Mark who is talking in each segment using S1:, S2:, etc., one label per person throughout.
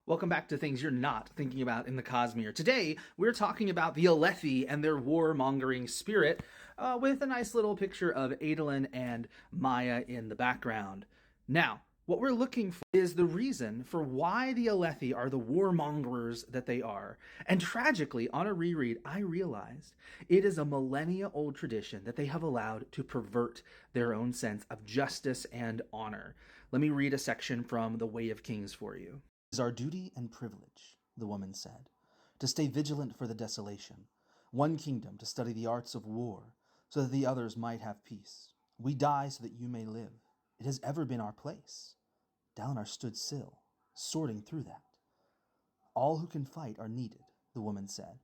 S1: Welcome back to things you're not thinking about in the Cosmere. Today, we're talking about the Alethi and their warmongering spirit, with a nice little picture of Adolin and Maya in the background. Now, what we're looking for is the reason for why the Alethi are the warmongers that they are. And tragically, on a reread, I realized it is a millennia-old tradition that they have allowed to pervert their own sense of justice and honor. Let me read a section from The Way of Kings for you.
S2: It is our duty and privilege, the woman said, to stay vigilant for the desolation, one kingdom to study the arts of war, so that the others might have peace. We die so that you may live. It has ever been our place. Dalinar stood still, sorting through that. All who can fight are needed, the woman said,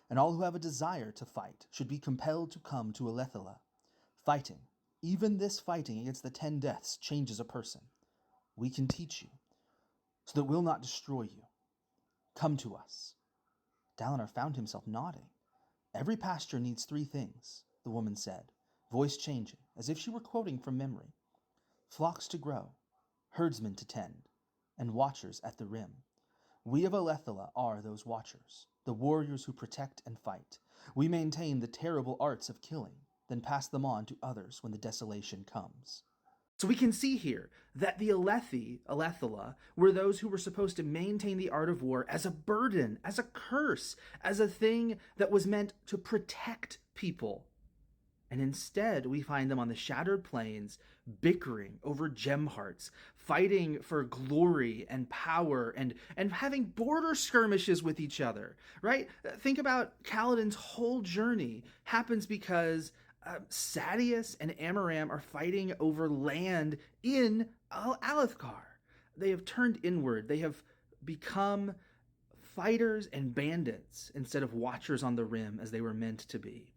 S2: and all who have a desire to fight should be compelled to come to Alethila. Fighting, even this fighting against the 10 deaths, changes a person. We can teach you, so that we'll not destroy you. Come to us. Dalinar found himself nodding. Every pasture needs 3 things, the woman said, voice changing, as if she were quoting from memory. Flocks to grow, herdsmen to tend, and watchers at the rim. We of Alethila are those watchers, the warriors who protect and fight. We maintain the terrible arts of killing, then pass them on to others when the desolation comes.
S1: So we can see here that the Alethila, were those who were supposed to maintain the art of war as a burden, as a curse, as a thing that was meant to protect people. And instead, we find them on the Shattered Plains, bickering over gem hearts, fighting for glory and power, and having border skirmishes with each other, right? Think about Kaladin's whole journey happens because Sadeas and Amaram are fighting over land in Alethkar. They have turned inward. They have become fighters and bandits instead of watchers on the rim as they were meant to be.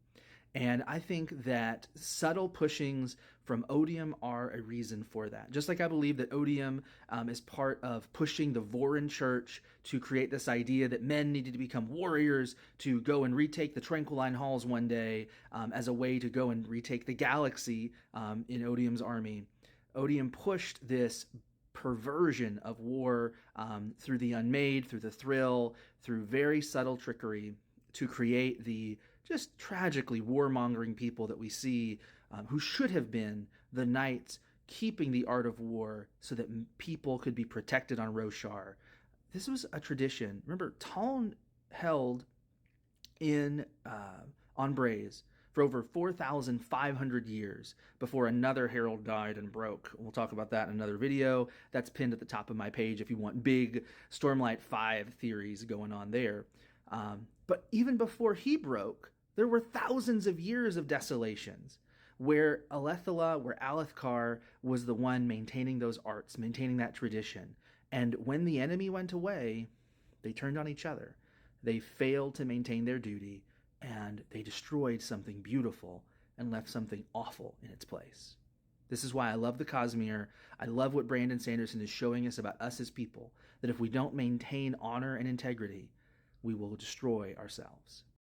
S1: And I think that subtle pushings from Odium are a reason for that. Just like I believe that Odium is part of pushing the Vorin church to create this idea that men needed to become warriors to go and retake the Tranquiline Halls one day as a way to go and retake the galaxy in Odium's army. Odium pushed this perversion of war through the Unmade, through the Thrill, through very subtle trickery to create the just tragically warmongering people that we see who should have been the knights keeping the art of war so that people could be protected on Roshar. This was a tradition. Remember, Taln held in on Braze for over 4,500 years before another herald died and broke. We'll talk about that in another video. That's pinned at the top of my page if you want big Stormlight 5 theories going on there. But even before he broke, there were thousands of years of desolations where Alethila, where Alethkar was the one maintaining those arts, maintaining that tradition. And when the enemy went away, they turned on each other. They failed to maintain their duty, and they destroyed something beautiful and left something awful in its place. This is why I love the Cosmere. I love what Brandon Sanderson is showing us about us as people, that if we don't maintain honor and integrity, we will destroy ourselves.